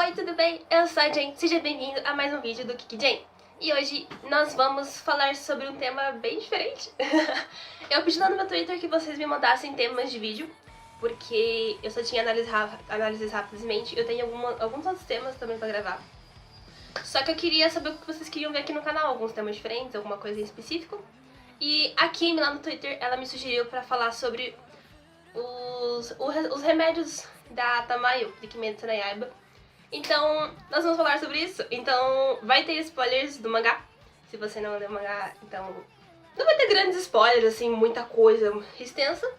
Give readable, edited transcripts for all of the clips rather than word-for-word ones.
Oi, tudo bem? Eu sou a Jen, seja bem-vindo a mais um vídeo do Kiki Jen. E hoje nós vamos falar sobre um tema bem diferente. Eu pedi lá no meu Twitter que vocês me mandassem temas de vídeo, porque eu só tinha análises rapidamente. Eu tenho alguns outros temas também pra gravar. Só que eu queria saber o que vocês queriam ver aqui no canal, alguns temas diferentes, alguma coisa em específico. E a Kim lá no Twitter, ela me sugeriu pra falar sobre os remédios da Tamayo, de Kimetsu no Yaiba. Então, nós vamos falar sobre isso. Então, vai ter spoilers do mangá. Se você não leu o mangá, então não vai ter grandes spoilers, assim, muita coisa extensa.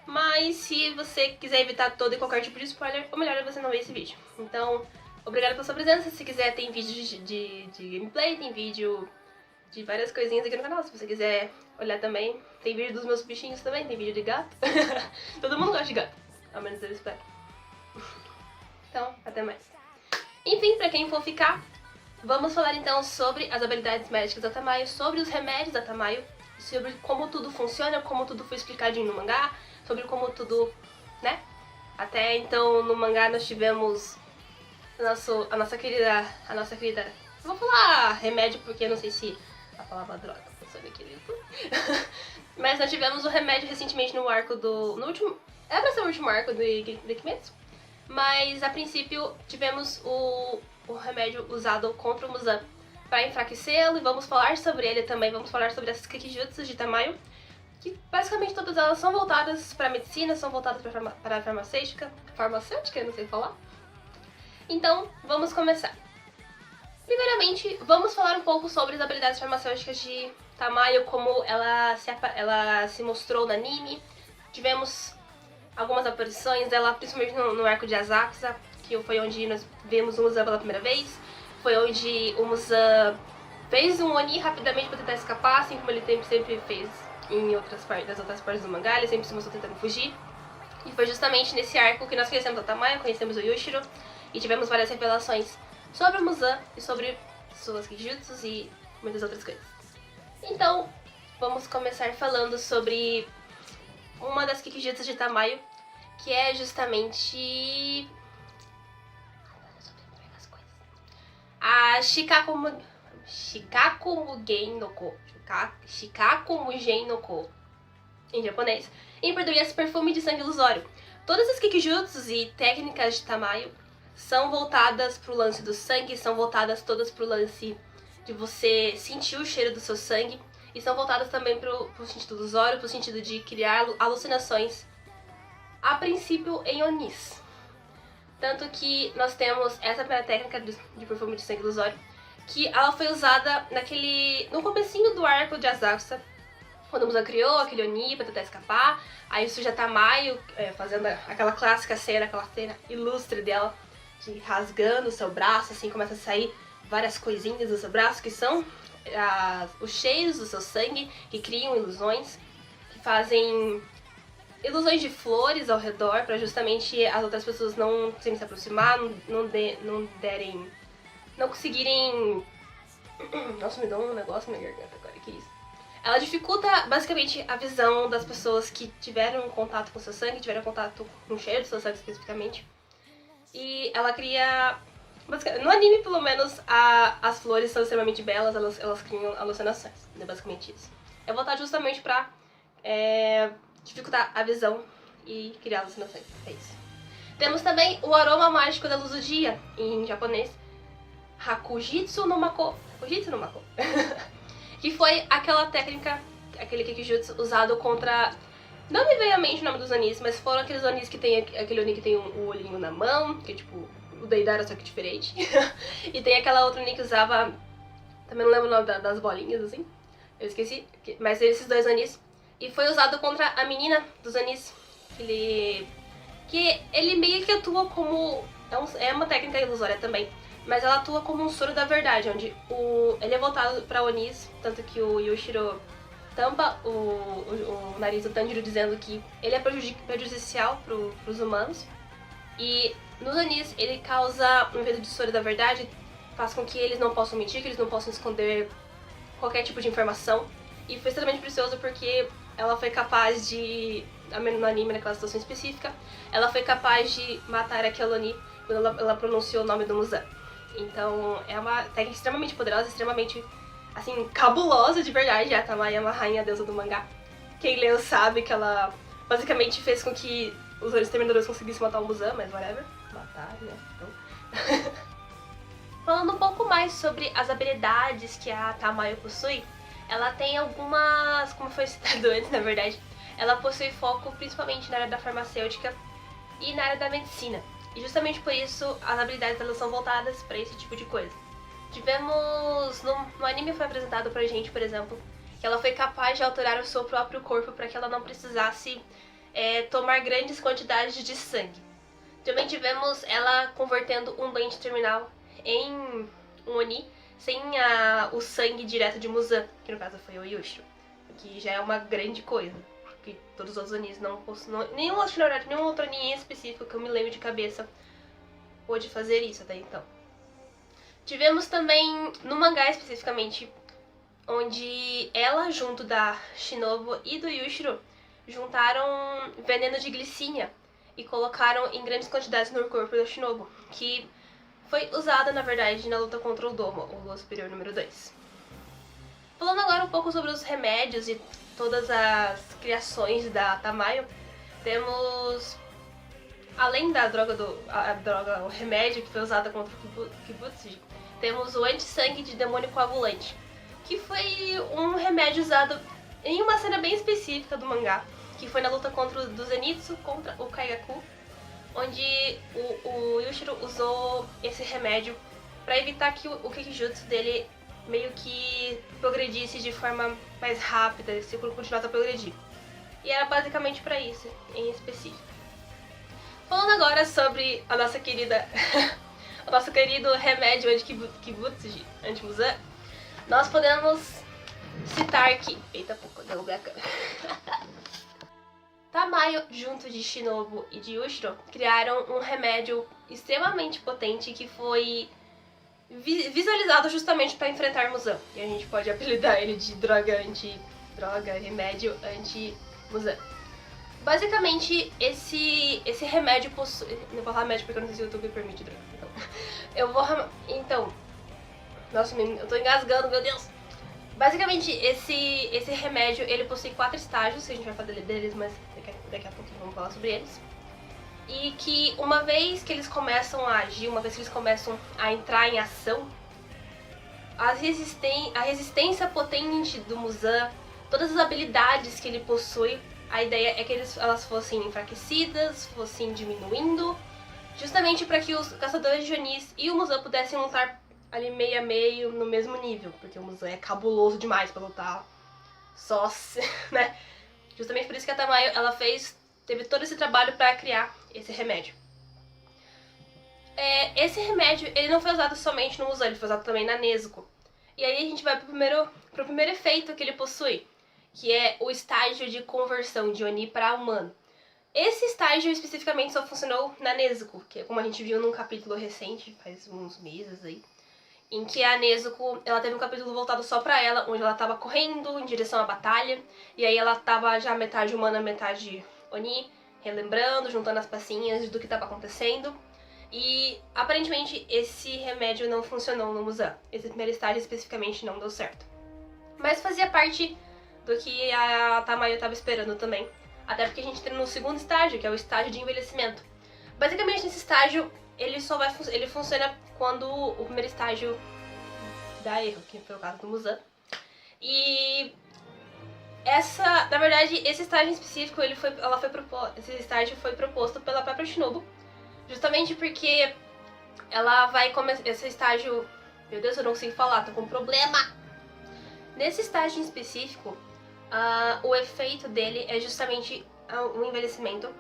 Mas se você quiser evitar todo e qualquer tipo de spoiler, o melhor é você não ver esse vídeo. Então, obrigada pela sua presença. Se quiser, tem vídeo de gameplay, tem vídeo de várias coisinhas aqui no canal. Se você quiser olhar também, tem vídeo dos meus bichinhos também, tem vídeo de gato. Todo mundo gosta de gato, ao menos eu espero. Então, até mais. Enfim, pra quem for ficar, vamos falar então sobre as habilidades médicas da Tamayo, sobre os remédios da Tamayo, sobre como tudo funciona, como tudo foi explicadinho no mangá, sobre como tudo, né? Até então no mangá nós tivemos a nossa querida, vou falar remédio porque eu não sei se a palavra droga funciona aqui dentro. Mas nós tivemos o remédio recentemente no arco no último, era pra ser o último arco do Kimetsu. Mas, a princípio, tivemos o remédio usado contra o Muzan para enfraquecê-lo, e vamos falar sobre ele também, vamos falar sobre as Kikijutsus de Tamayo, que basicamente todas elas são voltadas para a medicina, são voltadas para a farmacêutica, eu não sei falar. Então, vamos começar. Primeiramente, vamos falar um pouco sobre as habilidades farmacêuticas de Tamayo, como ela se mostrou no anime. Tivemos algumas aparições dela, principalmente no arco de Asakusa, que foi onde nós vemos o Muzan pela primeira vez. Foi onde o Muzan fez um Oni rapidamente para tentar escapar, assim como ele sempre fez em das outras partes do mangá, ele sempre se mostrou tentando fugir. E foi justamente nesse arco que nós conhecemos a Tamayo, conhecemos o Yushiro, e tivemos várias revelações sobre o Muzan e sobre suas Kijutsus e muitas outras coisas. Então, vamos começar falando sobre uma das Kikijutsus de Tamayo, que é justamente a Shikaku Mugen no Ko, em japonês. Em português, perfume de sangue ilusório. Todas as Kikijutsus e técnicas de Tamayo são voltadas pro lance do sangue, são voltadas todas pro lance de você sentir o cheiro do seu sangue, e são voltadas também pro sentido ilusório, pro sentido de criar alucinações, a princípio em Onis. Tanto que nós temos essa primeira técnica de perfume de sangue ilusório, que ela foi usada no comecinho do arco de Asakusa, quando o Muzan criou aquele Oni pra tentar escapar. Aí surge a Tamayo fazendo aquela clássica cena, aquela cena ilustre dela, de rasgando o seu braço, assim, começa a sair várias coisinhas do seu braço, que são os cheiros do seu sangue, que criam ilusões, que fazem ilusões de flores ao redor, pra justamente as outras pessoas não conseguirem se aproximar, não conseguirem... Nossa, me deu um negócio na minha garganta agora, que isso? Ela dificulta basicamente a visão das pessoas que tiveram contato com o seu sangue, tiveram contato com o cheiro do seu sangue especificamente. E ela cria... No anime, pelo menos, as flores são extremamente belas, elas criam alucinações, é basicamente isso. É voltar justamente pra dificultar a visão e criar alucinações, é isso. Temos também o aroma mágico da luz do dia, em japonês, Hakujitsu no Mako, que foi aquela técnica, aquele Kikijutsu usado contra... Não me veio à mente o nome dos Onis, mas foram aqueles Onis que tem aquele Oni que tem um olhinho na mão, que é tipo o Deidara, só que diferente. E tem aquela outra Oni que usava... Também não lembro o nome das bolinhas, assim. Eu esqueci. Mas esses dois Onis. E foi usado contra a menina dos Onis. Que ele meio que atua como... É uma técnica ilusória também. Mas ela atua como um soro da verdade, onde ele é voltado pra Onis, tanto que o Yushiro tampa o nariz do Tanjiro dizendo que ele é prejudicial pros humanos. E nos Onis ele causa um efeito de soro da verdade, faz com que eles não possam mentir, que eles não possam esconder qualquer tipo de informação. E foi extremamente precioso porque ela foi capaz de, no anime, naquela situação específica, ela foi capaz de matar aquele Oni quando ela pronunciou o nome do Muzan. Então é uma técnica extremamente poderosa, extremamente, assim, cabulosa de verdade. A Tamayo é uma rainha deusa do mangá. Quem leu sabe que ela basicamente fez com que os exterminadores conseguissem matar o Muzan, mas whatever. Matar, né? Então... Falando um pouco mais sobre as habilidades que a Tamayo possui, ela tem algumas, como foi citado antes, na verdade, ela possui foco principalmente na área da farmacêutica e na área da medicina. E justamente por isso as habilidades delas são voltadas para esse tipo de coisa. Tivemos, no anime foi apresentado pra gente, por exemplo, que ela foi capaz de alterar o seu próprio corpo para que ela não precisasse tomar grandes quantidades de sangue. Também tivemos ela convertendo um doente terminal em um Oni sem o sangue direto de Muzan, que no caso foi o Yushiro, que já é uma grande coisa, porque todos os outros Onis não possuem, nenhum outro Oni em específico que eu me lembro de cabeça pôde fazer isso até então. Tivemos também, no mangá especificamente, onde ela junto da Shinobu e do Yushiro juntaram veneno de glicínia e colocaram em grandes quantidades no corpo da Shinobu, que foi usada, na verdade, na luta contra o Domo, o Lua Superior número 2. Falando agora um pouco sobre os remédios e todas as criações da Tamayo, temos, além da droga, o remédio que foi usado contra o Kibutsuji, temos o anti-sangue de demônio coagulante, que foi um remédio usado em uma cena bem específica do mangá, que foi na luta contra o Zenitsu contra o Kaigaku, onde o Yushiro usou esse remédio para evitar que o Kikijutsu dele meio que progredisse de forma mais rápida, esse ciclo continuasse a progredir. E era basicamente para isso, em específico. Falando agora sobre a nossa querida o nosso querido remédio anti-Kibutsuji, anti-Muzan, nós podemos citar que... Eita, pouco, derrubei a câmera. Tamayo, junto de Shinobu e de Yushiro, criaram um remédio extremamente potente que foi visualizado justamente para enfrentar Muzan. E a gente pode apelidar ele de remédio anti-Muzan. Basicamente, esse remédio possui... Não vou falar remédio porque eu não sei se o YouTube permite droga. Então, nossa, eu tô engasgando, meu Deus! Basicamente, esse remédio, ele possui 4 estágios, que a gente vai falar deles, mas daqui a pouquinho vamos falar sobre eles. E que uma vez que eles começam a agir, uma vez que eles começam a entrar em ação, a resistência potente do Muzan, todas as habilidades que ele possui, a ideia é que elas fossem enfraquecidas, fossem diminuindo, justamente para que os caçadores de Onis e o Muzan pudessem lutar ali meio a meio no mesmo nível, porque o Muzan é cabuloso demais pra lutar só, né? Justamente por isso que a Tamayo, ela teve todo esse trabalho pra criar esse remédio. Esse remédio, ele não foi usado somente no Muzan, ele foi usado também na Nezuko. E aí a gente vai pro primeiro efeito que ele possui, que é o estágio de conversão de Oni para humano. Esse estágio especificamente só funcionou na Nezuko, que é como a gente viu num capítulo recente, faz uns meses aí, em que a Nezuko, ela teve um capítulo voltado só pra ela, onde ela tava correndo em direção à batalha, e aí ela tava já metade humana, metade Oni, relembrando, juntando as pecinhas do que tava acontecendo. E aparentemente esse remédio não funcionou no Muzan. Esse primeiro estágio especificamente não deu certo. Mas fazia parte do que a Tamayo tava esperando também. Até porque a gente tem no segundo estágio, que é o estágio de envelhecimento. Basicamente nesse estágio, ele funciona quando o primeiro estágio dá erro, que foi o caso do Muzan. E na verdade, esse estágio em específico, esse estágio foi proposto pela própria Shinobu, justamente porque ela vai começar esse estágio... Meu Deus, eu não consigo falar, tô com um problema! Nesse estágio em específico, o efeito dele é justamente o envelhecimento.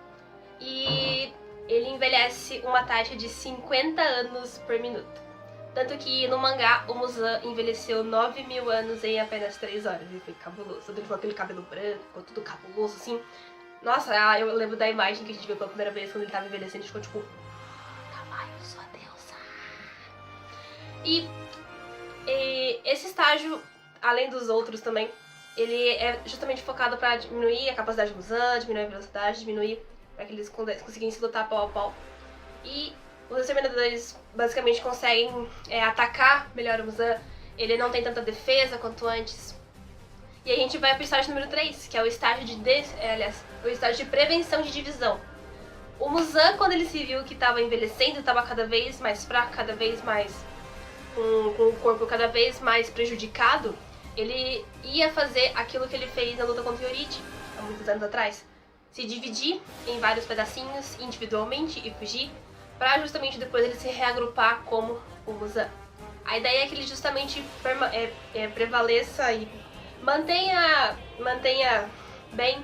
E ele envelhece uma taxa de 50 anos por minuto. Tanto que no mangá, o Muzan envelheceu 9.000 anos em apenas 3 horas. Ele foi cabuloso. Ele ficou aquele cabelo branco, ficou tudo cabuloso, assim. Nossa, eu lembro da imagem que a gente viu pela primeira vez quando ele tava envelhecendo. A gente ficou tipo... Tamayo, sua deusa. E esse estágio, além dos outros também, ele é justamente focado pra diminuir a capacidade do Muzan, diminuir a velocidade, diminuir para que eles conseguissem se lutar pau a pau. E Os exterminadores basicamente conseguem atacar melhor o Muzan. Ele não tem tanta defesa quanto antes. E a gente vai pro estágio número 3, que é o estágio o estágio de prevenção de divisão. O Muzan, quando ele se viu que estava envelhecendo, estava cada vez mais fraco, cada vez mais com o corpo cada vez mais prejudicado, ele ia fazer aquilo que ele fez na luta contra o Yorite, há muitos anos atrás. Se dividir em vários pedacinhos individualmente e fugir, para justamente depois ele se reagrupar como o Muzan. A ideia é que ele justamente prevaleça e mantenha bem,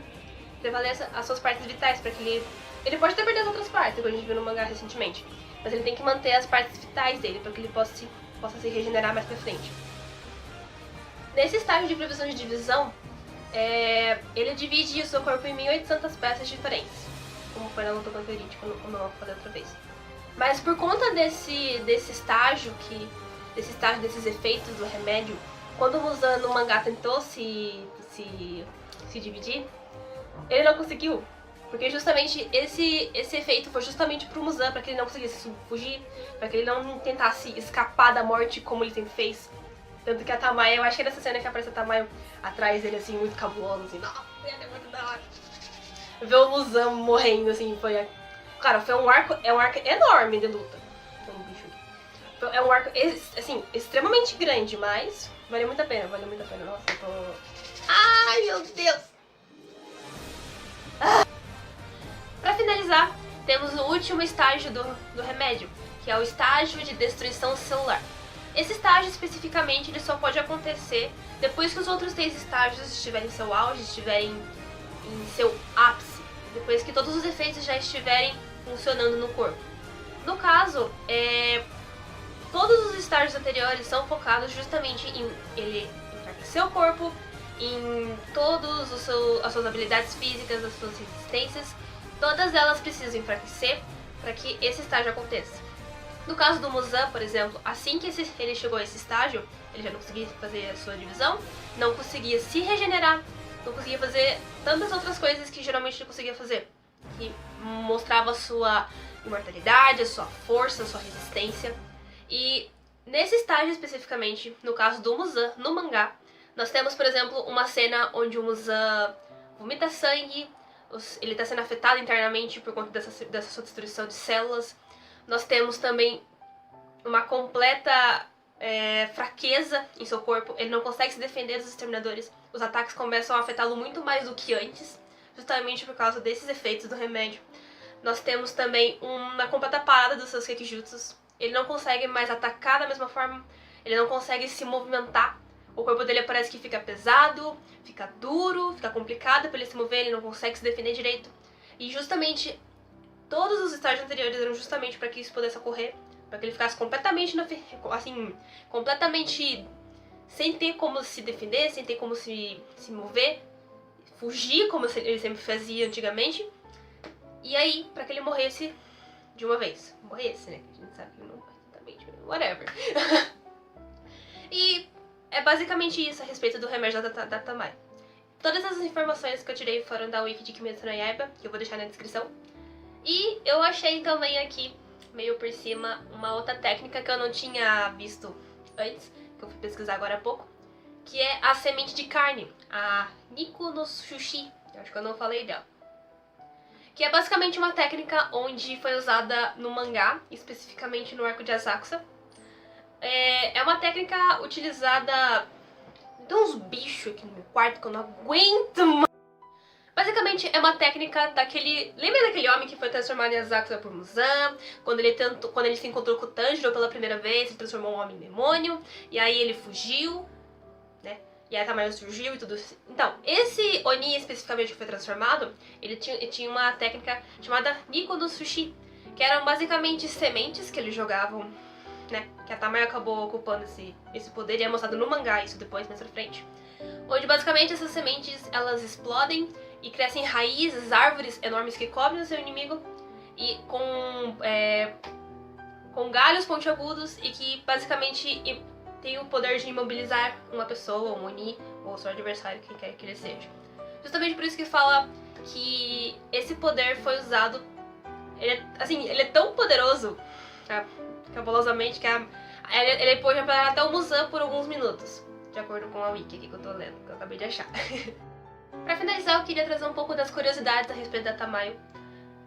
prevaleça as suas partes vitais, para que ele pode até perder as outras partes, como a gente viu no mangá recentemente, mas ele tem que manter as partes vitais dele, para que ele possa se regenerar mais pra frente. Nesse estágio de previsão de divisão, ele divide o seu corpo em 1800 peças diferentes, como foi na luta contra o Yorite, como eu vou fazer outra vez. Mas por conta desse estágio, desses efeitos do remédio, quando o Muzan no mangá tentou se dividir, ele não conseguiu. Porque justamente esse efeito foi justamente pro Muzan, pra que ele não conseguisse fugir, pra que ele não tentasse escapar da morte como ele sempre fez. Tanto que a Tamayo, eu acho que é nessa cena que aparece a Tamayo atrás dele, assim, muito cabuloso, assim, nossa, é muito da hora. Ver o Muzan morrendo, assim, cara, foi um arco enorme de luta. Tem um bicho aqui. É um arco, assim, extremamente grande, mas valeu muito a pena, nossa, eu tô... Ai, meu Deus! Pra finalizar, temos o último estágio do remédio, que é o estágio de destruição celular. Esse estágio, especificamente, ele só pode acontecer depois que os outros 3 estágios estiverem em seu auge, estiverem em seu ápice, depois que todos os efeitos já estiverem funcionando no corpo. No caso, todos os estágios anteriores são focados justamente em ele enfraquecer o corpo, em todas as suas habilidades físicas, as suas resistências. Todas elas precisam enfraquecer para que esse estágio aconteça. No caso do Muzan, por exemplo, assim que ele chegou a esse estágio, ele já não conseguia fazer a sua divisão, não conseguia se regenerar, não conseguia fazer tantas outras coisas que geralmente ele conseguia fazer, que mostrava a sua imortalidade, a sua força, a sua resistência. E nesse estágio especificamente, no caso do Muzan, no mangá, nós temos, por exemplo, uma cena onde o Muzan vomita sangue, ele está sendo afetado internamente por conta dessa sua destruição de células. Nós temos também uma completa fraqueza em seu corpo, ele não consegue se defender dos exterminadores, os ataques começam a afetá-lo muito mais do que antes, justamente por causa desses efeitos do remédio. Nós temos também uma completa parada dos seus Gekijutsus, ele não consegue mais atacar da mesma forma, ele não consegue se movimentar, o corpo dele parece que fica pesado, fica duro, fica complicado para ele se mover, ele não consegue se defender direito. E justamente todos os estágios anteriores eram justamente para que isso pudesse ocorrer, para que ele ficasse completamente, completamente sem ter como se defender, sem ter como se mover, fugir como ele sempre fazia antigamente, e aí, para que ele morresse de uma vez. Morresse, né? A gente sabe que não exatamente, whatever. E é basicamente isso a respeito do remédio da Tamayo. Todas as informações que eu tirei foram da wiki de Kimetsu no Yaiba, que eu vou deixar na descrição. E eu achei também aqui, meio por cima, uma outra técnica que eu não tinha visto antes, que eu fui pesquisar agora há pouco, que é a semente de carne, a Niku no Sushi, eu acho que eu não falei dela. Que é basicamente uma técnica onde foi usada no mangá, especificamente no arco de Asakusa. É uma técnica utilizada... Tem uns bichos aqui no meu quarto que eu não aguento mais. Basicamente é uma técnica daquele... Lembra daquele homem que foi transformado em Asakusa por Muzan? Quando ele se encontrou com o Tanjiro pela primeira vez, ele transformou um homem em demônio. E aí ele fugiu, né? E aí a Tamayo surgiu e tudo assim. Então, esse Oni especificamente que foi transformado, ele tinha uma técnica chamada Niku no Sushi, que eram basicamente sementes que eles jogavam, né? Que a Tamayo acabou ocupando esse poder e é mostrado no mangá isso depois, mais pra frente. Onde basicamente essas sementes, elas explodem e crescem raízes, árvores enormes que cobrem o seu inimigo e com galhos pontiagudos e que basicamente tem o poder de imobilizar uma pessoa, um Oni, ou seu adversário, quem quer que ele seja. Justamente por isso que fala que esse poder foi usado, ele é tão poderoso cabulosamente, que ele pôde reparar até o Muzan por alguns minutos, de acordo com a wiki aqui que eu tô lendo, que eu acabei de achar. Pra finalizar, eu queria trazer um pouco das curiosidades a respeito da Tamayo.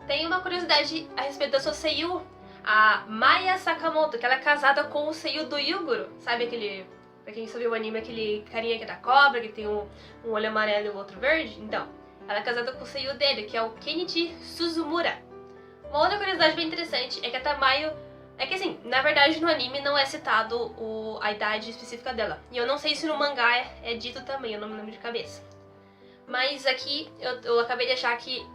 Tem uma curiosidade a respeito da sua seiyuu, a Maya Sakamoto, que ela é casada com o seiyuu do Yugoro. Sabe aquele, pra quem só viu o anime, aquele carinha que é da cobra, que tem um olho amarelo e o outro verde? Então, ela é casada com o seiyuu dele, que é o Kenichi Suzumura. Uma outra curiosidade bem interessante é que a Tamayo, é que assim, na verdade no anime não é citado a idade específica dela. E eu não sei se no mangá é dito também, eu não me lembro de cabeça. Mas aqui eu acabei de achar que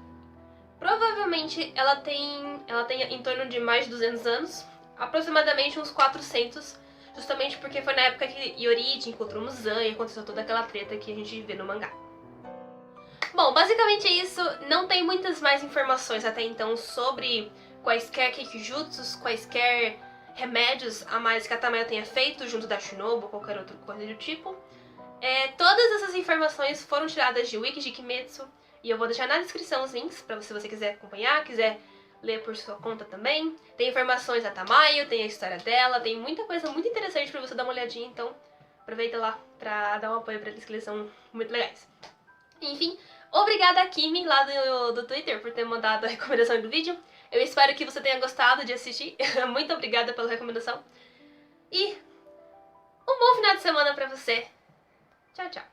provavelmente ela tem em torno de mais de 200 anos, aproximadamente uns 400, justamente porque foi na época que Yoriji encontrou Muzan e aconteceu toda aquela treta que a gente vê no mangá. Bom, basicamente é isso, não tem muitas mais informações até então sobre quaisquer Kikijutsus, quaisquer remédios a mais que a Tamayo tenha feito junto da Shinobu ou qualquer outra coisa do tipo. Todas essas informações foram tiradas de Wiki de Kimetsu, e eu vou deixar na descrição os links pra se você quiser acompanhar, quiser ler por sua conta também. Tem informações da Tamayo, tem a história dela, tem muita coisa muito interessante pra você dar uma olhadinha, então aproveita lá pra dar um apoio pra eles, que eles são muito legais. Enfim, obrigada a Kimi lá do Twitter por ter mandado a recomendação do vídeo. Eu espero que você tenha gostado de assistir. Muito obrigada pela recomendação. E um bom final de semana pra você. Tchau, tchau.